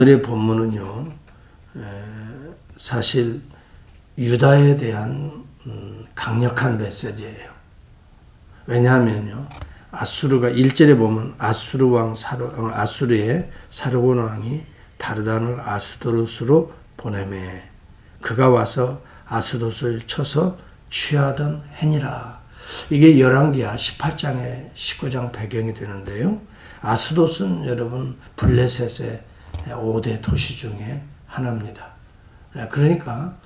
오늘의 본문은요, 사실 유다에 대한 강력한 메시지예요. 왜냐하면요, 아수르가 1절에 보면 아수르의 사르곤 왕이 다르단을 아스도롯으로 보내매 그가 와서 아스돗을 쳐서 취하던 해니라. 이게 열왕기하 18장에 19장 배경이 되는데요. 아스돗은 여러분 블레셋의 5대 도시 중에 하나입니다. 그러니까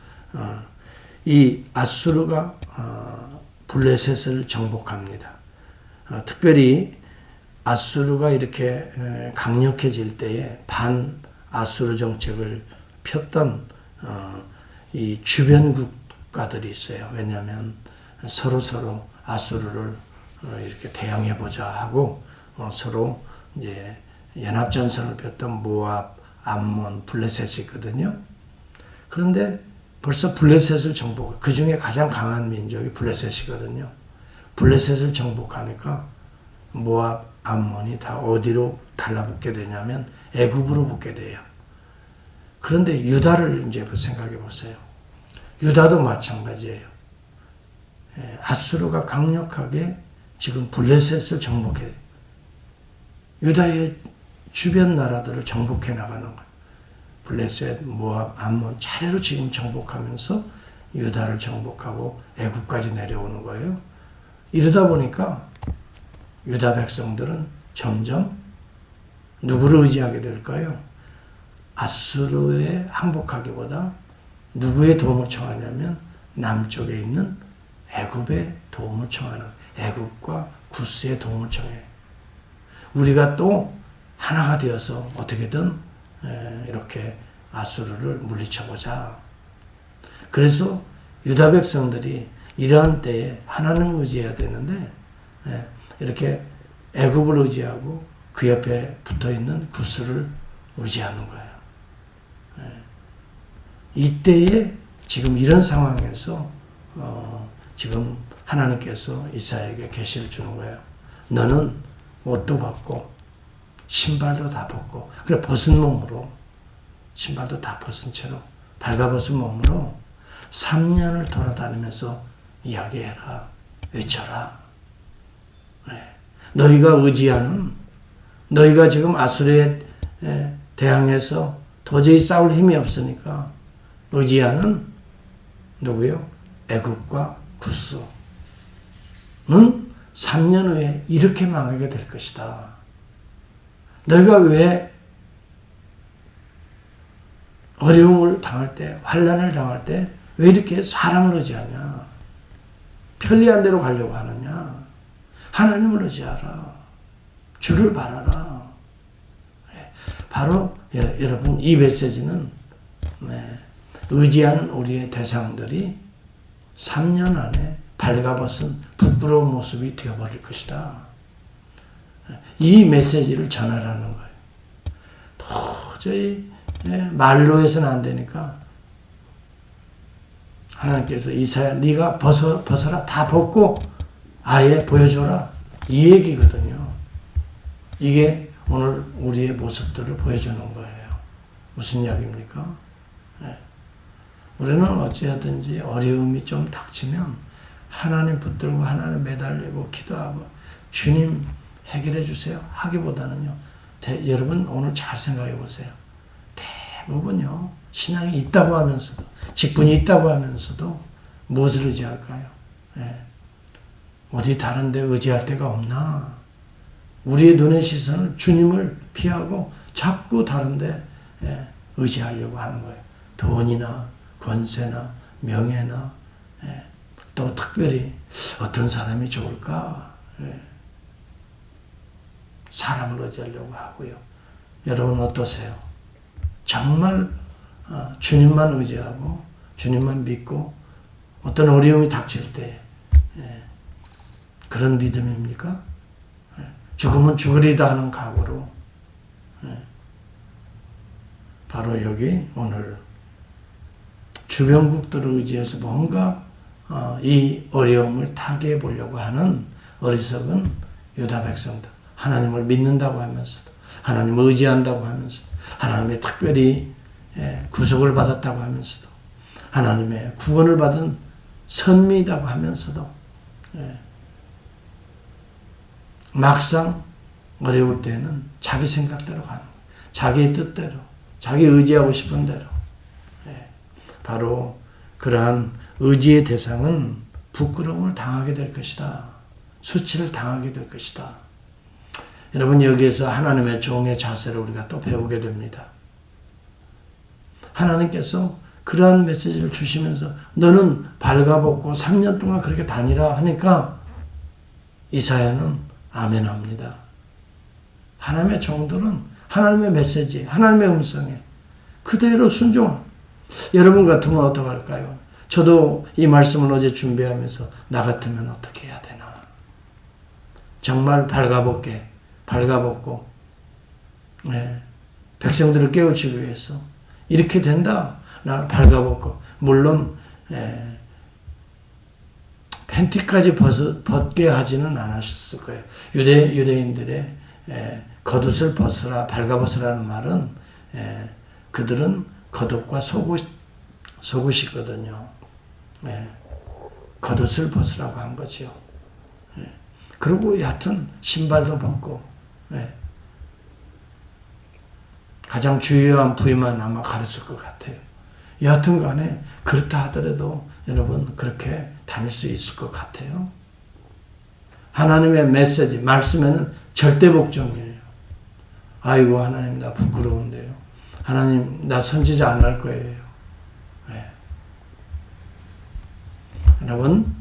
이 아수르가 블레셋을 정복합니다. 특별히 아수르가 이렇게 강력해질 때에 반 아수르 정책을 폈던 이 주변 국가들이 있어요. 왜냐하면 서로 아수르를 이렇게 대항해 보자 하고 서로 이제 연합전선을 폈던 모압, 암몬, 블레셋이 있거든요. 그런데 벌써 블레셋을 정복, 그 중에 가장 강한 민족이 블레셋이거든요. 블레셋을 정복하니까 모압, 암몬이 다 어디로 달라붙게 되냐면 애굽으로 붙게 돼요. 그런데 유다를 이제 생각해 보세요. 유다도 마찬가지예요. 아수르가 강력하게 지금 블레셋을 정복해, 유다의 주변 나라들을 정복해 나가는 거예요. 블레셋, 모압, 암몬 차례로 지금 정복하면서 유다를 정복하고 애굽까지 내려오는 거예요. 이러다 보니까 유다 백성들은 점점 누구를 의지하게 될까요? 아수르에 항복하기보다 누구의 도움을 청하냐면 남쪽에 있는 애굽의 도움을 청하는, 애굽과 구스의 도움을 청해요. 우리가 또 하나가 되어서 어떻게든 이렇게 아수르를 물리쳐보자. 그래서 유다 백성들이 이러한 때에 하나님을 의지해야 되는데 이렇게 애굽을 의지하고 그 옆에 붙어있는 구스를 의지하는 거예요. 이때에 지금 이런 상황에서 지금 하나님께서 이사야에게 계시를 주는 거예요. 너는 옷도 벗고 신발도 다 벗고, 그래 벗은 몸으로, 신발도 다 벗은 채로 발가벗은 몸으로 3년을 돌아다니면서 이야기해라, 외쳐라. 너희가 의지하는, 너희가 지금 아수르에 대항해서 도저히 싸울 힘이 없으니까 의지하는 누구요? 애굽과 구스는 3년 후에 이렇게 망하게 될 것이다. 너희가 왜 어려움을 당할 때, 환난을 당할 때 왜 이렇게 사람을 의지하냐? 편리한 대로 가려고 하느냐? 하나님을 의지하라. 주를 바라라. 바로 여러분 이 메시지는 의지하는 우리의 대상들이 3년 안에 발가벗은 부끄러운 모습이 되어버릴 것이다. 이 메시지를 전하라는 거예요. 도저히 말로 해서는 안 되니까 하나님께서 이사야 네가 벗어라, 다 벗고 아예 보여줘라, 이 얘기거든요. 이게 오늘 우리의 모습들을 보여주는 거예요. 무슨 이야기입니까? 우리는 어찌하든지 어려움이 좀 닥치면 하나님 붙들고 하나님 매달리고 기도하고 주님 해결해 주세요 하기보다는요, 여러분 오늘 잘 생각해 보세요. 대부분요, 신앙이 있다고 하면서도, 직분이 있다고 하면서도 무엇을 의지할까요? 어디 다른 데 의지할 데가 없나? 우리의 눈의 시선은 주님을 피하고 자꾸 다른 데 의지하려고 하는 거예요. 돈이나 권세나 명예나 또 특별히 어떤 사람이 좋을까? 사람을 의지하려고 하고요. 여러분 어떠세요? 정말 주님만 의지하고 주님만 믿고 어떤 어려움이 닥칠 때 그런 믿음입니까? 죽으면 죽으리다 하는 각오로 바로 여기 오늘 주변국들을 의지해서 뭔가 이 어려움을 타개해 보려고 하는 어리석은 유다 백성들, 하나님을 믿는다고 하면서도 하나님을 의지한다고 하면서도 하나님의 특별히 구속을 받았다고 하면서도 하나님의 구원을 받은 선미이라고 하면서도 막상 어려울 때는 자기 생각대로 가는 거예요. 자기의 뜻대로, 자기 의지하고 싶은 대로. 바로 그러한 의지의 대상은 부끄러움을 당하게 될 것이다. 수치를 당하게 될 것이다. 여러분, 여기에서 하나님의 종의 자세를 우리가 또 배우게 됩니다. 하나님께서 그러한 메시지를 주시면서 너는 발가벗고 3년 동안 그렇게 다니라 하니까 이사야는 아멘 합니다. 하나님의 종들은 하나님의 메시지, 하나님의 음성에 그대로 순종을. 여러분 같으면 어떡할까요? 저도 이 말씀을 어제 준비하면서 나 같으면 어떻게 해야 되나. 정말 발가벗고 백성들을 깨우치기 위해서 이렇게 된다. 나는 발가벗고 물론 팬티까지 벗게 하지는 않았을 거예요. 유대인들의 겉옷을 벗으라, 발가벗으라는 말은 그들은 겉옷과 속옷이거든요. 겉옷을 벗으라고 한 거죠. 그리고 얕은 신발도 벗고 가장 주요한 부위만 아마 가렸을 것 같아요. 여하튼 간에 그렇다 하더라도 여러분 그렇게 다닐 수 있을 것 같아요. 하나님의 메시지, 말씀에는 절대 복종이에요. 아이고 하나님 나 부끄러운데요. 하나님 나 선지자 안 할 거예요. 여러분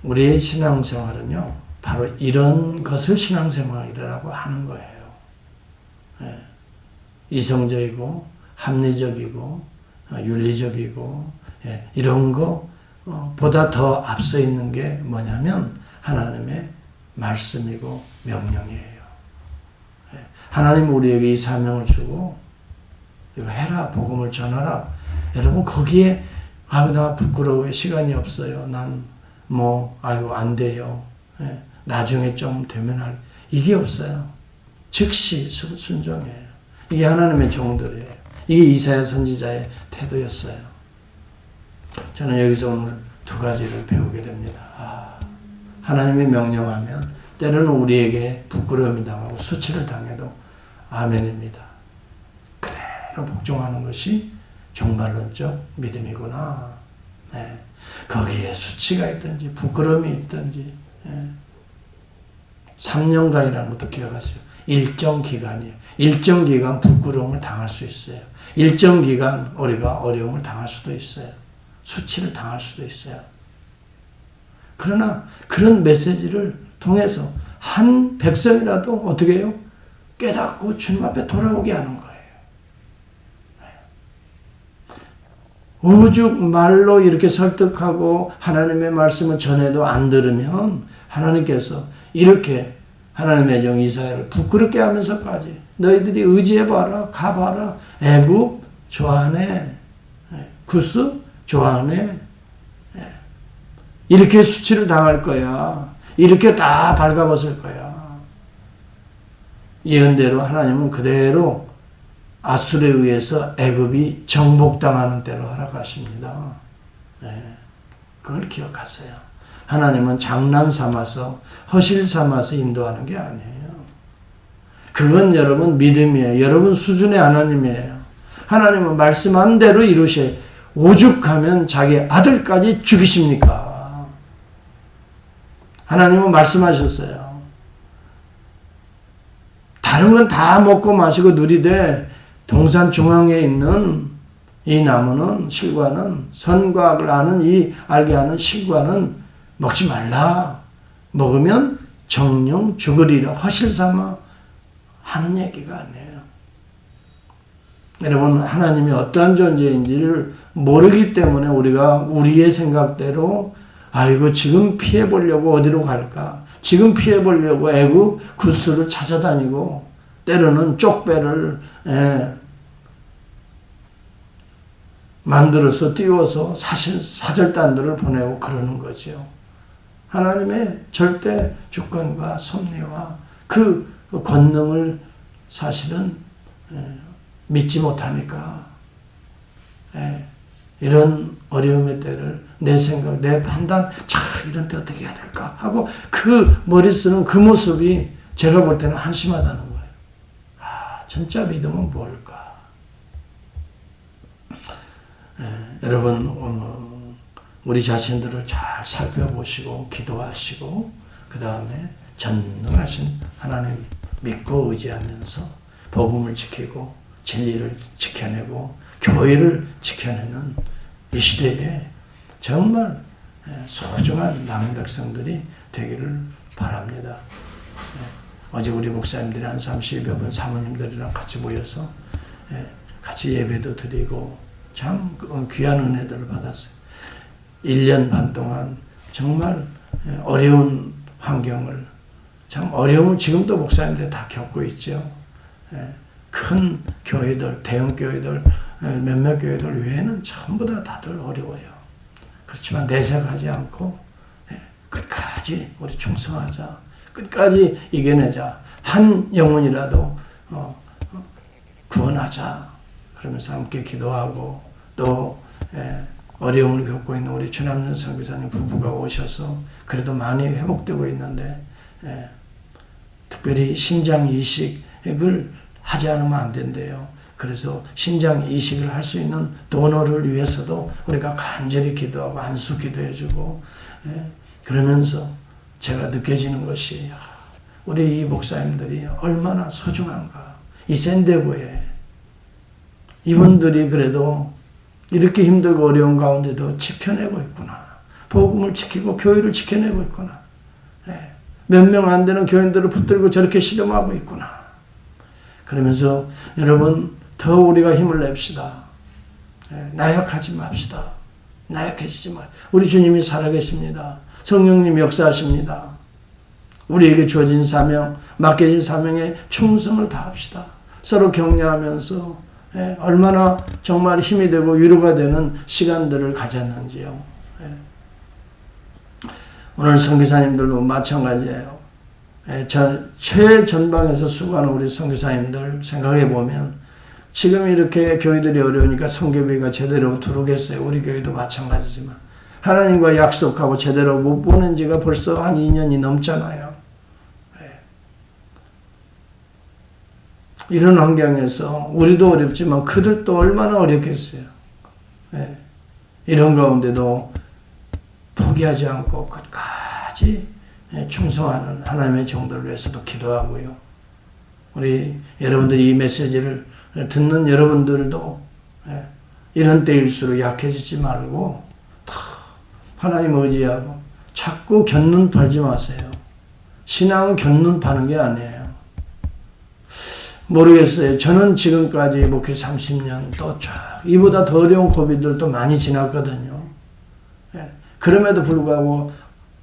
우리의 신앙생활은요 바로 이런 것을 신앙생활이라고 하는 거예요. 이성적이고 합리적이고 윤리적이고 이런 거보다 더 앞서 있는 게 뭐냐면 하나님의 말씀이고 명령이에요. 하나님 우리에게 이 사명을 주고 이거 해라, 복음을 전하라. 여러분 거기에 나 부끄러워요, 시간이 없어요, 난 아이고 안 돼요, 나중에 좀 되면 이게 없어요. 즉시 순종해요. 이게 하나님의 종들이에요. 이게 이사야 선지자의 태도였어요. 저는 여기서 오늘 두 가지를 배우게 됩니다. 하나님이 명령하면 때로는 우리에게 부끄러움이 당하고 수치를 당해도 아멘입니다. 그대로 복종하는 것이 종말론적 믿음이구나. 거기에 수치가 있든지 부끄러움이 있든지 3년간이라는 것도 기억하세요. 일정 기간이에요. 일정 기간 부끄러움을 당할 수 있어요. 일정 기간 우리가 어려움을 당할 수도 있어요. 수치를 당할 수도 있어요. 그러나 그런 메시지를 통해서 한 백성이라도 어떻게 해요? 깨닫고 주님 앞에 돌아오게 하는 거예요. 오죽 말로 이렇게 설득하고 하나님의 말씀을 전해도 안 들으면 하나님께서 이렇게 하나님의 종 이사야를 부끄럽게 하면서까지 너희들이 의지해봐라, 가봐라, 애굽 좋아하네, 구스 좋아하네, 이렇게 수치를 당할 거야, 이렇게 다 발가벗을 거야. 예언대로 하나님은 그대로 아수르에 의해서 애굽이 정복당하는 대로 허락하십니다. 그걸 기억하세요. 하나님은 장난 삼아서 허실 삼아서 인도하는 게 아니에요. 그건 여러분 믿음이에요. 여러분 수준의 하나님이에요. 하나님은 말씀한 대로 이루셔. 오죽하면 자기 아들까지 죽이십니까? 하나님은 말씀하셨어요. 다른 건 다 먹고 마시고 누리되 동산 중앙에 있는 이 나무는, 실과는, 선과 악을 알게 하는 실과는 먹지 말라. 먹으면 정령 죽으리라. 허실 삼아 하는 얘기가 아니에요. 여러분, 하나님이 어떠한 존재인지를 모르기 때문에 우리가 우리의 생각대로 아이고 지금 피해보려고 어디로 갈까? 지금 피해보려고 애굽 구스를 찾아다니고 때로는 쪽배를 만들어서 띄워서 사절단들을 보내고 그러는 거죠. 하나님의 절대 주권과 섭리와 그 권능을 사실은 믿지 못하니까 이런 어려움의 때를 내 생각, 내 판단, 이런 때 어떻게 해야 될까 하고 그 머리 쓰는 그 모습이 제가 볼 때는 한심하다는 거예요. 진짜 믿음은 뭘까? 여러분 우리 자신들을 잘 살펴보시고 기도하시고 그 다음에 전능하신 하나님 믿고 의지하면서 복음을 지키고 진리를 지켜내고 교회를 지켜내는 이 시대에 정말 소중한 남은 백성들이 되기를 바랍니다. 어제 우리 목사님들이 한 30여 분 사모님들이랑 같이 모여서 같이 예배도 드리고 참 귀한 은혜들을 받았어요. 1년 반 동안 정말 어려운 환경을 참 어려움을 지금도 목사님들 다 겪고 있죠. 큰 교회들, 대형 교회들, 몇몇 교회들 외에는 전부 다 다들 어려워요. 그렇지만 내색하지 않고 끝까지 우리 충성하자. 끝까지 이겨내자. 한 영혼이라도 구원하자. 그러면서 함께 기도하고 또 어려움을 겪고 있는 우리 추남준 선교사님 부부가 오셔서 그래도 많이 회복되고 있는데 특별히 신장 이식을 하지 않으면 안 된대요. 그래서 신장 이식을 할 수 있는 도너를 위해서도 우리가 간절히 기도하고 안수 기도해주고 그러면서 제가 느껴지는 것이 우리 이 목사님들이 얼마나 소중한가. 이 샌데고에 이분들이 그래도 이렇게 힘들고 어려운 가운데도 지켜내고 있구나. 복음을 지키고 교회를 지켜내고 있구나. 몇 명 안 되는 교인들을 붙들고 저렇게 실험하고 있구나. 그러면서 여러분 더 우리가 힘을 냅시다. 나약하지 맙시다. 나약해지지 마. 우리 주님이 살아계십니다. 성령님 역사하십니다. 우리에게 주어진 사명, 맡겨진 사명에 충성을 다합시다. 서로 격려하면서 얼마나 정말 힘이 되고 위로가 되는 시간들을 가졌는지요. 오늘 선교사님들도 마찬가지예요. 최전방에서 수고하는 우리 선교사님들 생각해 보면 지금 이렇게 교회들이 어려우니까 선교비가 제대로 들어오겠어요. 우리 교회도 마찬가지지만 하나님과 약속하고 제대로 못 보낸 지가 벌써 한 2년이 넘잖아요. 이런 환경에서 우리도 어렵지만 그들도 얼마나 어렵겠어요. 이런 가운데도 포기하지 않고 끝까지 충성하는 하나님의 종들을 위해서도 기도하고요. 우리 여러분들이 이 메시지를 듣는 여러분들도 이런 때일수록 약해지지 말고 하나님 의지하고 자꾸 견눈 팔지 마세요. 신앙은 견눈 파는 게 아니에요. 모르겠어요. 저는 지금까지 목회 30년 또 이보다 더 어려운 고비들도 많이 지났거든요. 그럼에도 불구하고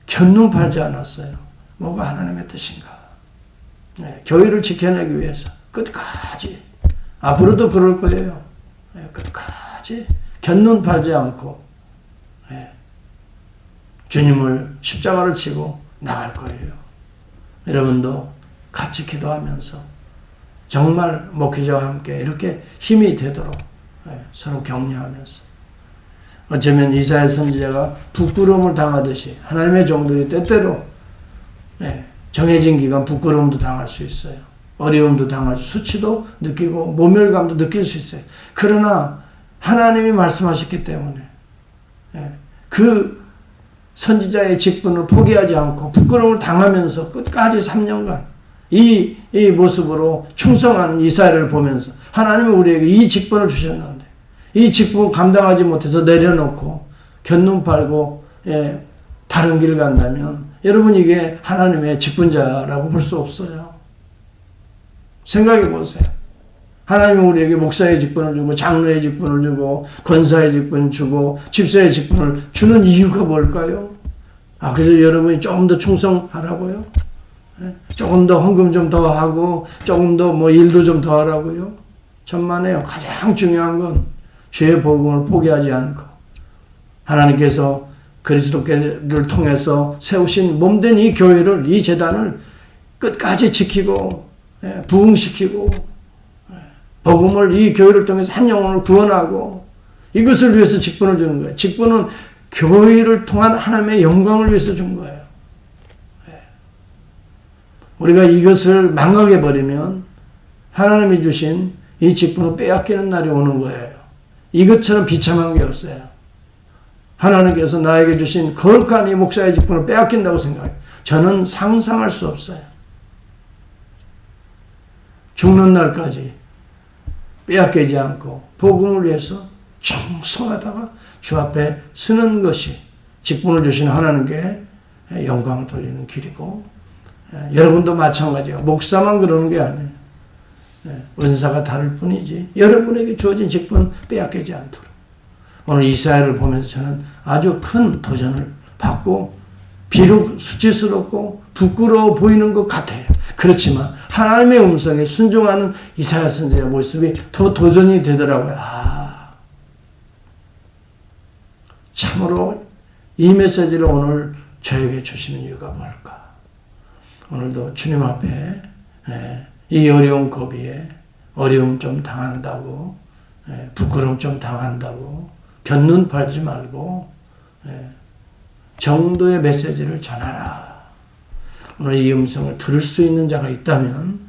견눈 팔지 않았어요. 뭐가 하나님의 뜻인가. 교회를 지켜내기 위해서 끝까지 앞으로도 그럴 거예요. 끝까지 견눈 팔지 않고 주님을 십자가를 치고 나갈 거예요. 여러분도 같이 기도하면서 정말 목회자와 함께 이렇게 힘이 되도록 서로 격려하면서 어쩌면 이사야 선지자가 부끄러움을 당하듯이 하나님의 종들이 때때로 정해진 기간 부끄러움도 당할 수 있어요. 어려움도 당할 수치도 느끼고 모멸감도 느낄 수 있어요. 그러나 하나님이 말씀하셨기 때문에 그 선지자의 직분을 포기하지 않고 부끄러움을 당하면서 끝까지 3년간 이 모습으로 충성하는 이사야를 보면서 하나님은 우리에게 이 직분을 주셨는데 이 직분을 감당하지 못해서 내려놓고 견눈 팔고 다른 길 간다면 여러분 이게 하나님의 직분자라고 볼 수 없어요. 생각해 보세요. 하나님은 우리에게 목사의 직분을 주고 장로의 직분을 주고 권사의 직분을 주고 집사의 직분을 주는 이유가 뭘까요? 그래서 여러분이 조금 더 충성하라고요? 조금 더 헌금 좀 더 하고 조금 더 일도 좀 더 하라고요? 천만에요. 가장 중요한 건 주의 복음을 포기하지 않고 하나님께서 그리스도께를 통해서 세우신 몸된 이 교회를 이 제단을 끝까지 지키고 부흥시키고 복음을 이 교회를 통해서 한 영혼을 구원하고 이것을 위해서 직분을 주는 거예요. 직분은 교회를 통한 하나님의 영광을 위해서 준 거예요. 우리가 이것을 망각해버리면 하나님이 주신 이 직분을 빼앗기는 날이 오는 거예요. 이것처럼 비참한 게 없어요. 하나님께서 나에게 주신 거룩한 이 목사의 직분을 빼앗긴다고 생각해요. 저는 상상할 수 없어요. 죽는 날까지 빼앗기지 않고 복음을 위해서 충성하다가 주 앞에 서는 것이 직분을 주신 하나님께 영광을 돌리는 길이고, 여러분도 마찬가지예요. 목사만 그러는 게 아니에요. 은사가 다를 뿐이지 여러분에게 주어진 직분 빼앗기지 않도록. 오늘 이사야를 보면서 저는 아주 큰 도전을 받고, 비록 수치스럽고 부끄러워 보이는 것 같아요. 그렇지만 하나님의 음성에 순종하는 이사야 선지자의 모습이 더 도전이 되더라고요. 참으로 이 메시지를 오늘 저에게 주시는 이유가 뭘까? 오늘도 주님 앞에 이 어려운 고비에 어려움 좀 당한다고, 부끄러움 좀 당한다고 견눈 팔지 말고 정도의 메시지를 전하라. 오늘 이 음성을 들을 수 있는 자가 있다면